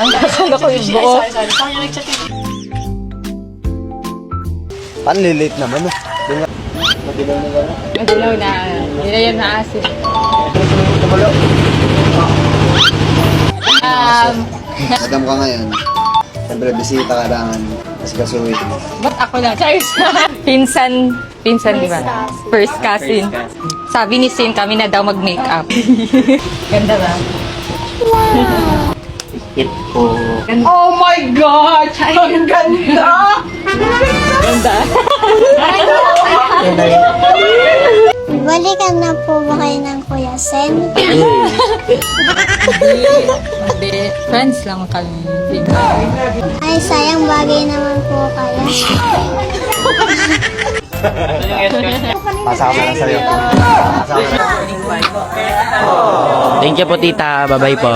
Ang nakakala ko yung buo. Paano lilate naman eh? Madilaw na gano'n. Madilaw na. Nilagyan na asin. Tumulo. Madam ka ngayon. Siyempre, bisita ka lang. Kasi kasuhin. Ba't ako lang? Charles. Pinsan, di ba? First cousin. Sabi ni Sin, kami na daw mag-makeup. Ganda ba? Hit ko. Oh my God! Ang ganda! Ganda. Balikan na po ba kayo ng Kuya Sen? Hindi. Friends lang kami. Ay, sayang bagay naman po kayo. Pasama na sa'yo. Thank you po, tita. Bye-bye po.